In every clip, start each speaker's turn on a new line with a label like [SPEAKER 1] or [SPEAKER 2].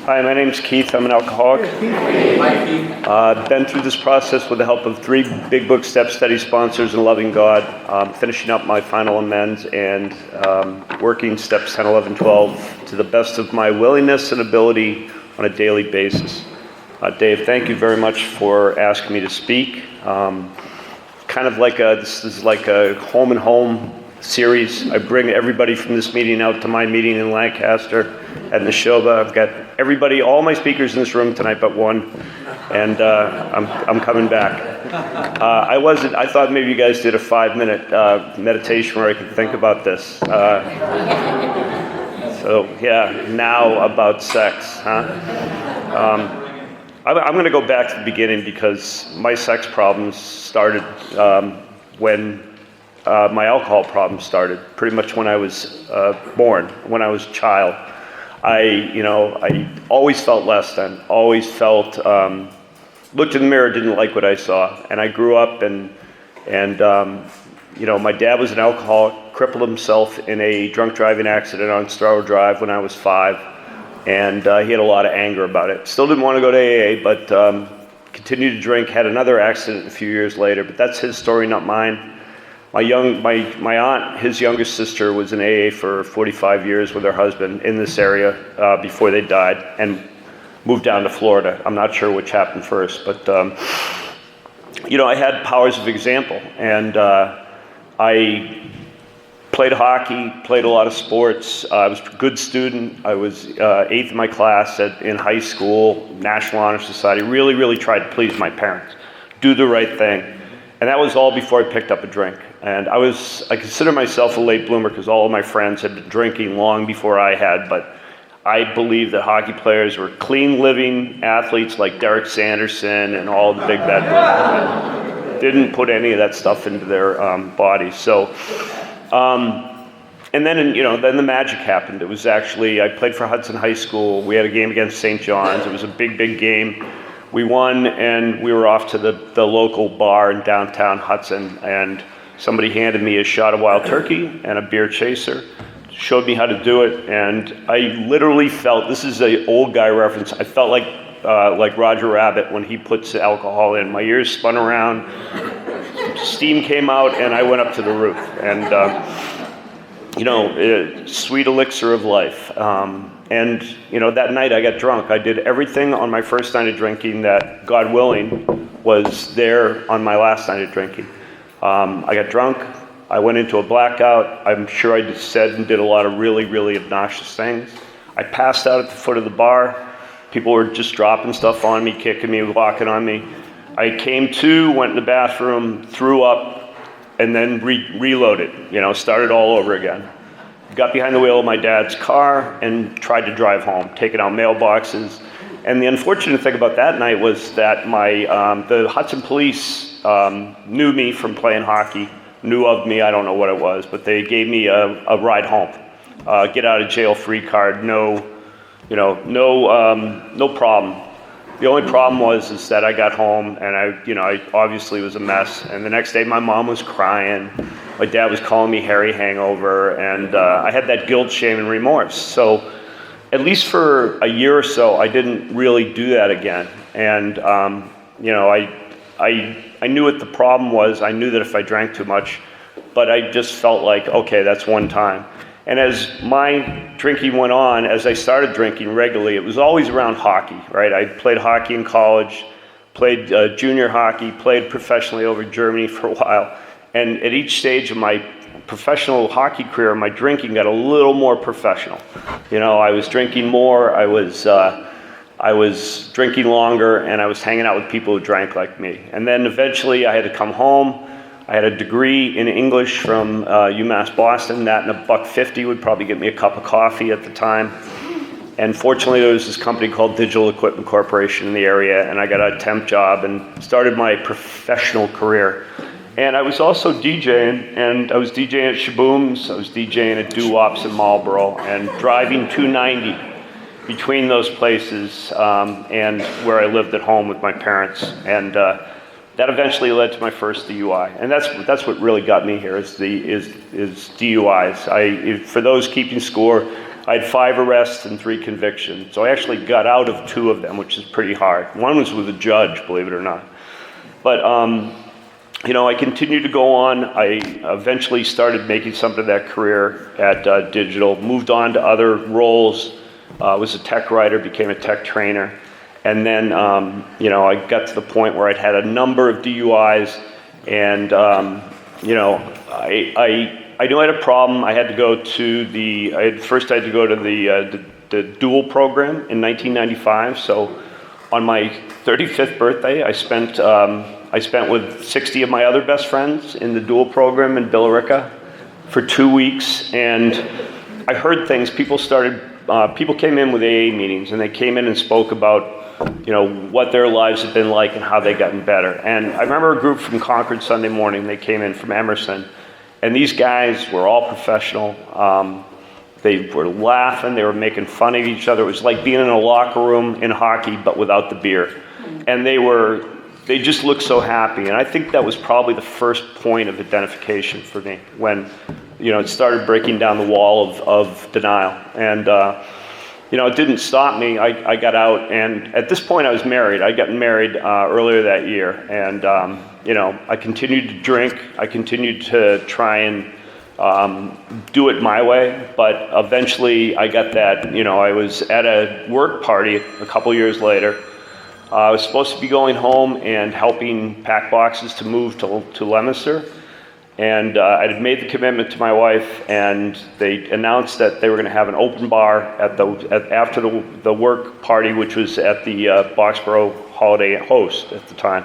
[SPEAKER 1] Hi, my name's Keith. I'm an alcoholic.
[SPEAKER 2] Hi, Keith.
[SPEAKER 1] I've been through this process with the help of 3 Big Book Step Study sponsors and loving God, finishing up my final amends and working steps 10, 11, 12 to the best of my willingness and ability on a daily basis. Dave, thank you very much for asking me to speak. This is like a home and home series. I bring everybody from this meeting out to my meeting in Lancaster at Neshoba. I've got everybody, all my speakers in this room tonight but one, and I'm coming back. I thought maybe you guys did a 5-minute meditation where I could think about this. Now about sex, huh? I'm going to go back to the beginning because my sex problems started when my alcohol problems started, pretty much when I was born, when I was a child. I always felt less than, always felt, looked in the mirror, didn't like what I saw. And I grew up and my dad was an alcoholic, crippled himself in a drunk driving accident on Strower Drive when I was 5. And he had a lot of anger about it. Still didn't want to go to AA, but continued to drink, had another accident a few years later, but that's his story, not mine. My aunt, his youngest sister, was in AA for 45 years with her husband in this area before they died and moved down to Florida. I'm not sure which happened first, but I had powers of example, and I played hockey, played a lot of sports. I was a good student. I was 8th in my class in high school, National Honor Society. Really, really tried to please my parents, do the right thing. And that was all before I picked up a drink. And I consider myself a late bloomer because all of my friends had been drinking long before I had, but I believe that hockey players were clean living athletes like Derek Sanderson and all the big bad boys. Didn't put any of that stuff into their bodies. So, and then the magic happened. It was actually, I played for Hudson High School. We had a game against St. John's. It was a big, big game. We won, and we were off to the local bar in downtown Hudson, and somebody handed me a shot of wild turkey and a beer chaser, showed me how to do it, and I literally felt, this is an old guy reference, I felt like Roger Rabbit when he puts the alcohol in. My ears spun around, steam came out, and I went up to the roof. And, sweet elixir of life. And that night I got drunk. I did everything on my first night of drinking that, God willing, was there on my last night of drinking. I got drunk. I went into a blackout. I'm sure I just said and did a lot of really, really obnoxious things. I passed out at the foot of the bar. People were just dropping stuff on me, kicking me, walking on me. I came to, went in the bathroom, threw up, and then reloaded, started all over again. Got behind the wheel of my dad's car and tried to drive home, taking out mailboxes. And the unfortunate thing about that night was that the Hudson police knew me from playing hockey, knew of me, I don't know what it was, but they gave me a ride home, get out of jail free card, no problem. The only problem was that I got home and I obviously was a mess. And the next day my mom was crying. My dad was calling me Harry Hangover, and I had that guilt, shame, and remorse. So at least for a year or so, I didn't really do that again. And I knew what the problem was. I knew that if I drank too much, but I just felt like, okay, that's one time. And as my drinking went on, as I started drinking regularly, it was always around hockey, right? I played hockey in college, played junior hockey, played professionally over in Germany for a while. And at each stage of my professional hockey career, my drinking got a little more professional. I was drinking more, I was drinking longer, and I was hanging out with people who drank like me. And then eventually I had to come home. I had a degree in English from UMass Boston. That and $1.50 would probably get me a cup of coffee at the time. And fortunately, there was this company called Digital Equipment Corporation in the area, and I got a temp job and started my professional career. And I was also DJing, and I was DJing at Shaboom's, I was DJing at Doo-Wops in Marlboro, and driving 290 between those places and where I lived at home with my parents. And that eventually led to my first DUI, and that's what really got me here is DUIs. For those keeping score, I had 5 arrests and 3 convictions. So I actually got out of 2 of them, which is pretty hard. One was with a judge, believe it or not. But, I continued to go on. I eventually started making something of that career at Digital, moved on to other roles, was a tech writer, became a tech trainer. And then, I got to the point where I'd had a number of DUIs, and, I knew I had a problem. I had to go to first I had to go to the dual program in 1995. So on my 35th birthday, I spent with 60 of my other best friends in the dual program in Billerica for 2 weeks, and I heard things. People came in with AA meetings, and they came in and spoke about what their lives had been like and how they gotten better. And I remember a group from Concord Sunday Morning. They came in from Emerson, and these guys were all professional. They were laughing. They were making fun of each other. It was like being in a locker room in hockey, but without the beer. And they just looked so happy. And I think that was probably the first point of identification for me when, it started breaking down the wall of denial. And, it didn't stop me. I got out, and at this point I was married. I got married earlier that year. And, I continued to drink. I continued to try and do it my way. But eventually I got that, I was at a work party a couple years later. I was supposed to be going home and helping pack boxes to move to Leominster. And I had made the commitment to my wife, and they announced that they were going to have an open bar after the work party, which was at the Boxborough Holiday Host at the time.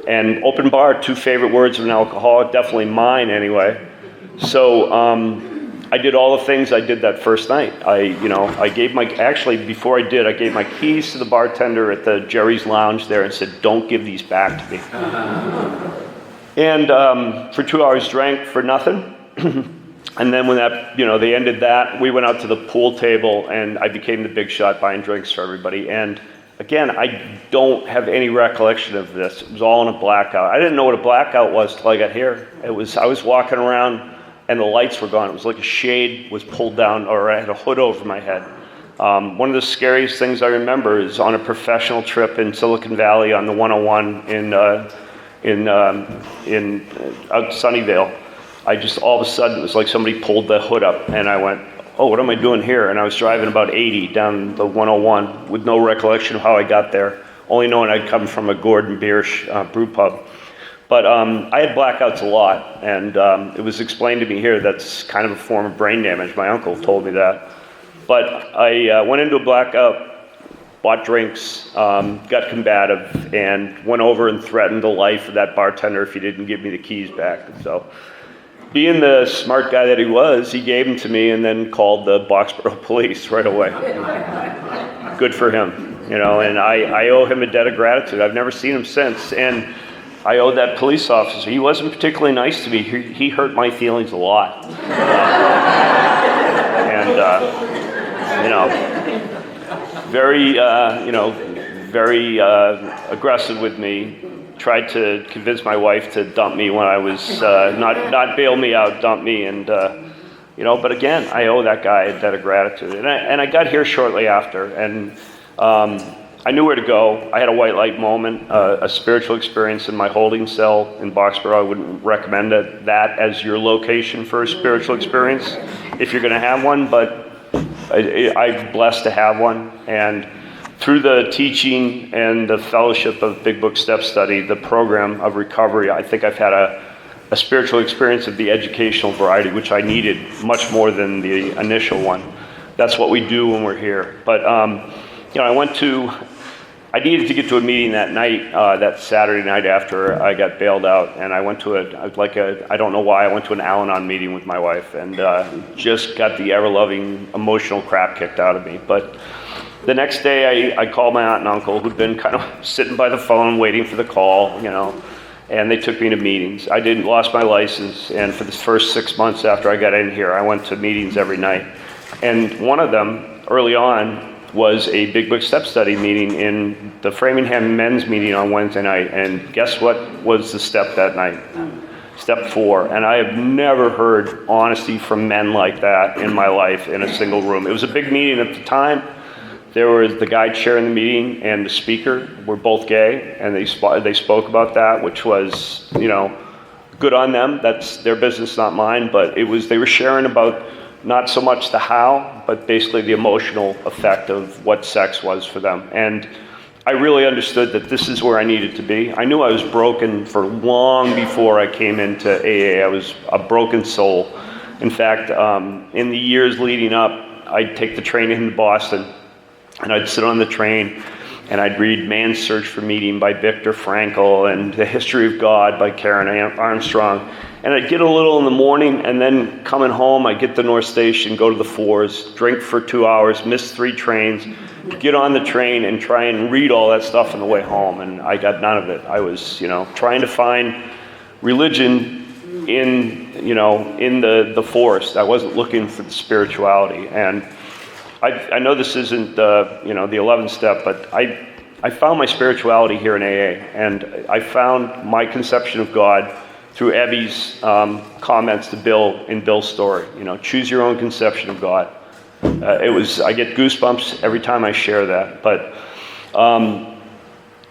[SPEAKER 1] And open bar, 2 favorite words of an alcoholic, definitely mine anyway. So I did all the things I did that first night. Before I did, I gave my keys to the bartender at the Jerry's Lounge there and said, "Don't give these back to me." And for 2 hours drank for nothing. And then when they ended that, we went out to the pool table, and I became the big shot buying drinks for everybody. And again, I don't have any recollection of this. It was all in a blackout. I didn't know what a blackout was till I got here. I was walking around, and the lights were gone. It was like a shade was pulled down, or I had a hood over my head. One of the scariest things I remember is on a professional trip in Silicon Valley on the 101 in Sunnyvale. All of a sudden, it was like somebody pulled the hood up, and I went, "Oh, what am I doing here?" And I was driving about 80 down the 101 with no recollection of how I got there, only knowing I'd come from a Gordon Biersch brew pub. But I had blackouts a lot, and it was explained to me here that's kind of a form of brain damage. My uncle told me that. But I went into a blackout, bought drinks, got combative, and went over and threatened the life of that bartender if he didn't give me the keys back. So, being the smart guy that he was, he gave them to me and then called the Boxborough police right away. Good for him, and I owe him a debt of gratitude. I've never seen him since, and I owe that police officer. He wasn't particularly nice to me. He hurt my feelings a lot. Very aggressive with me. Tried to convince my wife to dump me when I was not bail me out, dump me, and But again, I owe that guy a debt of gratitude. And I got here shortly after, and I knew where to go. I had a white light moment, a spiritual experience in my holding cell in Boxborough. I wouldn't recommend that as your location for a spiritual experience if you're going to have one, but I'm blessed to have one. And through the teaching and the fellowship of Big Book Step Study, the program of recovery, I think I've had a spiritual experience of the educational variety, which I needed much more than the initial one. That's what we do when we're here. But I needed to get to a meeting that night, that Saturday night after I got bailed out, and I went to I don't know why, I went to an Al-Anon meeting with my wife, and just got the ever-loving emotional crap kicked out of me. But the next day, I called my aunt and uncle, who'd been kind of sitting by the phone waiting for the call, and they took me to meetings. I lost my license, and for the first 6 months after I got in here, I went to meetings every night. And one of them, early on, was a Big Book Step Study meeting in the Framingham men's meeting on Wednesday night. And guess what was the step that night? Step 4, and I have never heard honesty from men like that in my life in a single room. It was a big meeting at the time. There was the guy chairing the meeting and the speaker were both gay, and they spoke about that, which was, good on them. That's their business, not mine. But they were sharing about not so much the how, but basically the emotional effect of what sex was for them. And I really understood that this is where I needed to be. I knew I was broken for long before I came into AA. I was a broken soul. In fact, in the years leading up, I'd take the train into Boston, and I'd sit on the train, and I'd read Man's Search for Meaning by Viktor Frankl and The History of God by Karen Armstrong. And I'd get a little in the morning, and then coming home, I'd get to North Station, go to the Fours, drink for 2 hours, miss 3 trains, get on the train and try and read all that stuff on the way home. And I got none of it. I was, trying to find religion in the forest. I wasn't looking for the spirituality. And I know this isn't the 11th step, but I found my spirituality here in AA, and I found my conception of God through Ebby's comments to Bill in Bill's story. Choose your own conception of God. I get goosebumps every time I share that. But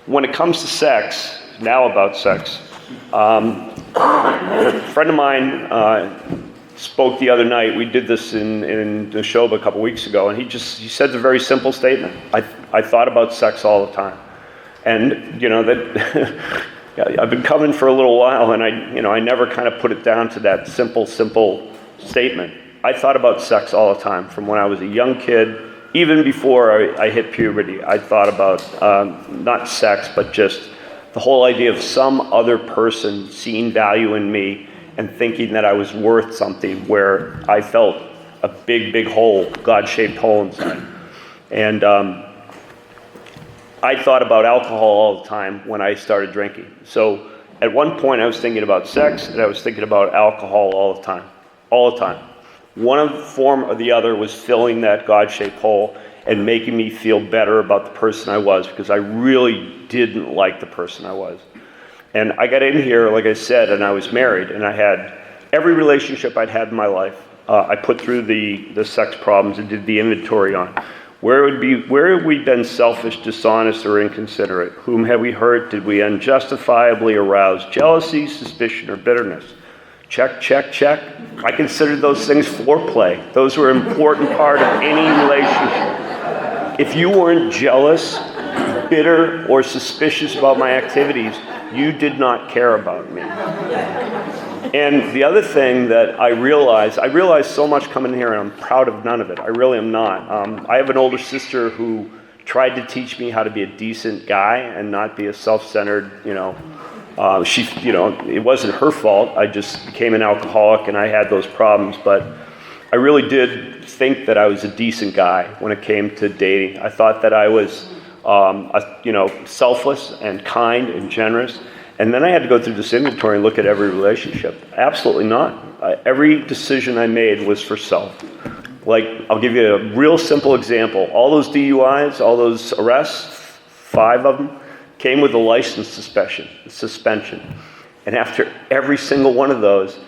[SPEAKER 1] when it comes to sex, about sex, a friend of mine spoke the other night. We did this in the show a couple weeks ago, and he said a very simple statement. I thought about sex all the time, and that I've been coming for a little while, and I never kind of put it down to that simple statement. I thought about sex all the time from when I was a young kid, even before I hit puberty. I thought about not sex, but just the whole idea of some other person seeing value in me and thinking that I was worth something, where I felt a big hole, God-shaped hole inside. And I thought about alcohol all the time when I started drinking. So at one point I was thinking about sex, and I was thinking about alcohol all the time. One form or the other was filling that God-shaped hole and making me feel better about the person I was, because I really didn't like the person I was. And I got in here, like I said, and I was married, and I had every relationship I'd had in my life. I put through the sex problems and did the inventory on. Where have we been selfish, dishonest, or inconsiderate? Whom have we hurt? Did we unjustifiably arouse jealousy, suspicion, or bitterness? Check, check, check. I considered those things foreplay. Those were an important part of any relationship. If you weren't jealous, bitter, or suspicious about my activities, you did not care about me. And the other thing that I realized so much coming here, and I'm proud of none of it. I really am not. I have an older sister who tried to teach me how to be a decent guy and not be a self-centered, it wasn't her fault. I just became an alcoholic, and I had those problems. But I really did think that I was a decent guy when it came to dating. I thought that I was selfless and kind and generous. And then I had to go through this inventory and look at every relationship. Absolutely not. Every decision I made was for self. Like, I'll give you a real simple example. All those DUIs, all those arrests, 5 of them, came with a license suspension. And after every single one of those,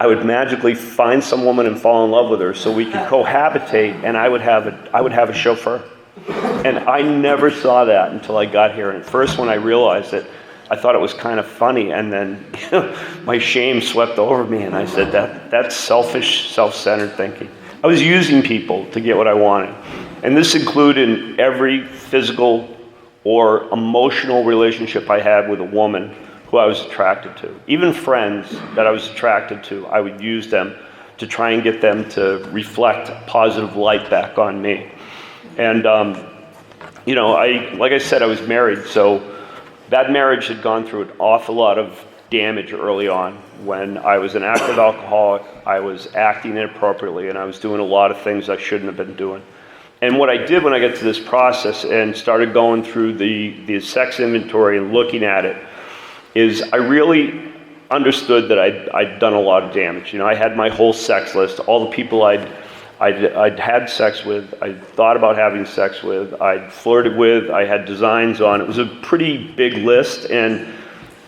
[SPEAKER 1] I would magically find some woman and fall in love with her so we could cohabitate, and I would have a chauffeur. And I never saw that until I got here. And at first, when I realized it, I thought it was kind of funny, and then my shame swept over me, and I said, that's selfish, self-centered thinking. I was using people to get what I wanted. And this included every physical or emotional relationship I had with a woman who I was attracted to. Even friends that I was attracted to, I would use them to try and get them to reflect positive light back on me. And, like I said, I was married, so that marriage had gone through an awful lot of damage early on. When I was an active alcoholic, I was acting inappropriately, and I was doing a lot of things I shouldn't have been doing. And what I did when I got to this process and started going through the sex inventory and looking at it, is I really understood that I'd done a lot of damage. I had my whole sex list, all the people I'd had sex with, I thought about having sex with, I'd flirted with, I had designs on. It was a pretty big list, and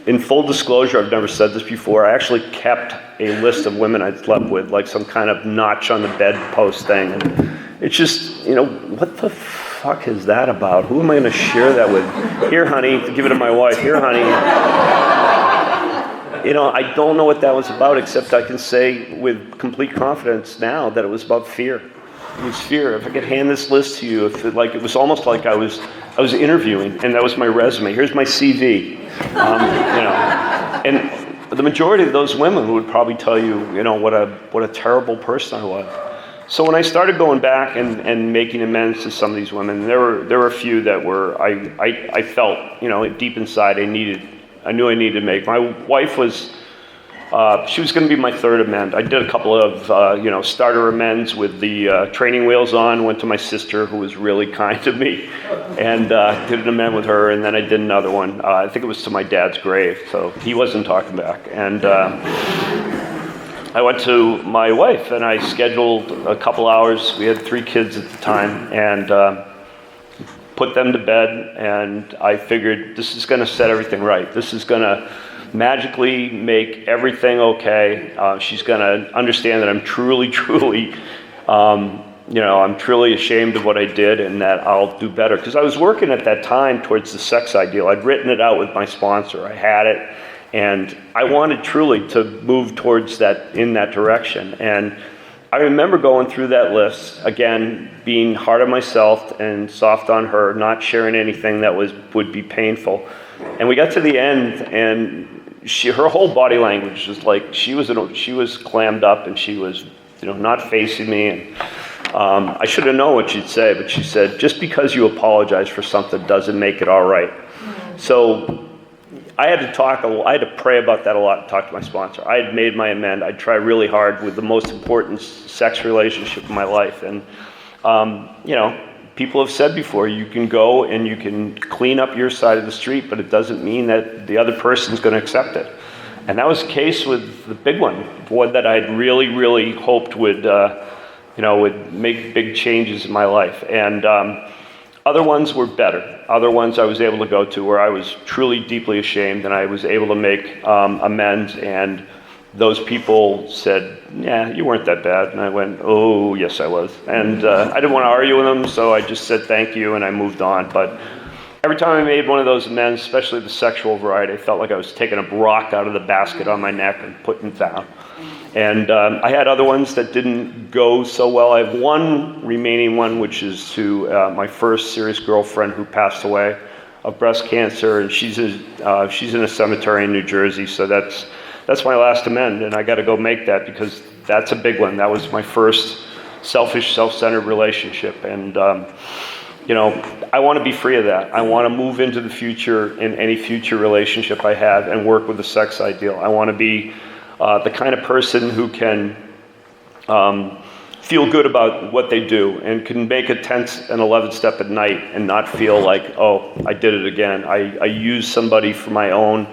[SPEAKER 1] in full disclosure, I've never said this before, I actually kept a list of women I'd slept with, like some kind of notch on the bedpost thing. And it's just, what the fuck is that about? Who am I going to share that with? Here, honey, give it to my wife. Here, honey. I don't know what that was about, except I can say with complete confidence now that it was about fear. It was fear. If I could hand this list to you, it was almost like I was interviewing, and that was my resume. Here's my CV. And the majority of those women would probably tell you, what a terrible person I was. So when I started going back and making amends to some of these women, there were a few that were I felt, deep inside I knew I needed to make. My wife was. She was going to be my third amend. I did a couple of, starter amends with the training wheels on. Went to my sister, who was really kind to me, and did an amend with her. And then I did another one. I think it was to my dad's grave, so he wasn't talking back. And I went to my wife, and I scheduled a couple hours. We had 3 kids at the time, and put them to bed. And I figured this is going to set everything right. This is going to magically make everything okay. She's going to understand that I'm truly, I'm truly ashamed of what I did, and that I'll do better. Because I was working at that time towards the sex ideal. I'd written it out with my sponsor. I had it, and I wanted truly to move towards that, in that direction. And I remember going through that list, again, being hard on myself and soft on her, not sharing anything that would be painful. And we got to the end, and her whole body language was like she was clammed up, and she was, not facing me. And I should have known what she'd say, but she said, "Just because you apologize for something doesn't make it all right." So I had to pray about that a lot and talk to my sponsor. I had made my amend. I'd tried really hard with the most important sex relationship in my life, and people have said before, you can go and you can clean up your side of the street, but it doesn't mean that the other person's going to accept it. And that was the case with the big one that I'd really, really hoped would make big changes in my life. And other ones were better. Other ones I was able to go to where I was truly deeply ashamed, and I was able to make amends, and those people said, "Yeah, you weren't that bad." And I went, "Oh, yes, I was." And I didn't want to argue with them, so I just said thank you, and I moved on. But every time I made one of those amends, especially the sexual variety, I felt like I was taking a rock out of the basket on my neck and putting it down. And I had other ones that didn't go so well. I have one remaining one, which is to my first serious girlfriend who passed away of breast cancer, and she's in a cemetery in New Jersey, so that's my last amend, and I got to go make that because that's a big one. That was my first selfish, self-centered relationship, and I want to be free of that. I want to move into the future in any future relationship I have and work with the sex ideal. I want to be the kind of person who can feel good about what they do and can make a 10th and 11th step at night and not feel like, oh, I did it again. I used somebody for my own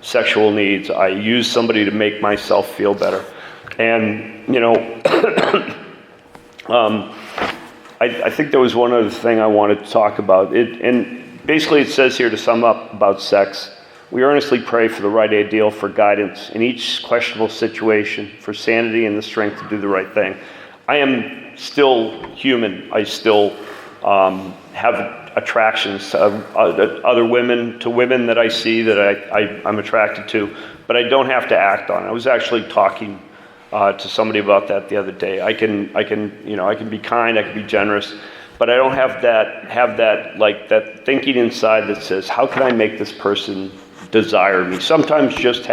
[SPEAKER 1] sexual needs. I use somebody to make myself feel better. And, I think there was one other thing I wanted to talk about. And basically it says here, to sum up about sex, we earnestly pray for the right ideal, for guidance in each questionable situation, for sanity and the strength to do the right thing. I am still human. I still have attractions to other women, to women that I see that I'm attracted to, but I don't have to act on it. I was actually talking to somebody about that the other day. I can be kind, I can be generous, but I don't have that thinking inside that says, how can I make this person desire me? Sometimes just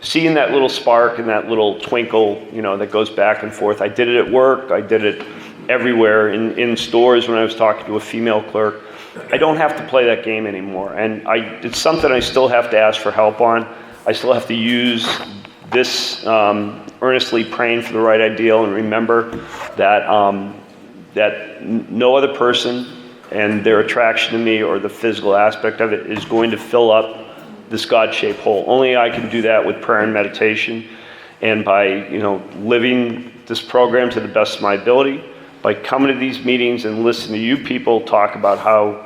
[SPEAKER 1] seeing that little spark and that little twinkle, that goes back and forth. I did it at work. I did it everywhere in stores when I was talking to a female clerk. I don't have to play that game anymore. And it's something I still have to ask for help on. I still have to use this earnestly praying for the right ideal, and remember that that no other person and their attraction to me or the physical aspect of it is going to fill up this God-shaped hole. Only I can do that with prayer and meditation, and by living this program to the best of my ability, by coming to these meetings and listening to you people talk about how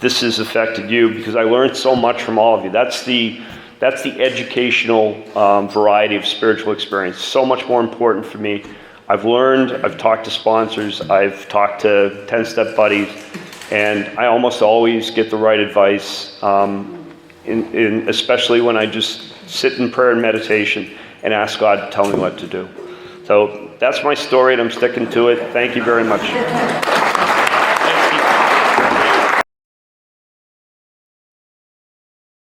[SPEAKER 1] this has affected you, because I learned so much from all of you. That's That's the educational variety of spiritual experience. So much more important for me. I've learned, I've talked to sponsors, I've talked to 10-step buddies, and I almost always get the right advice, especially when I just sit in prayer and meditation and ask God to tell me what to do. So that's my story, and I'm sticking to it. Thank you very much.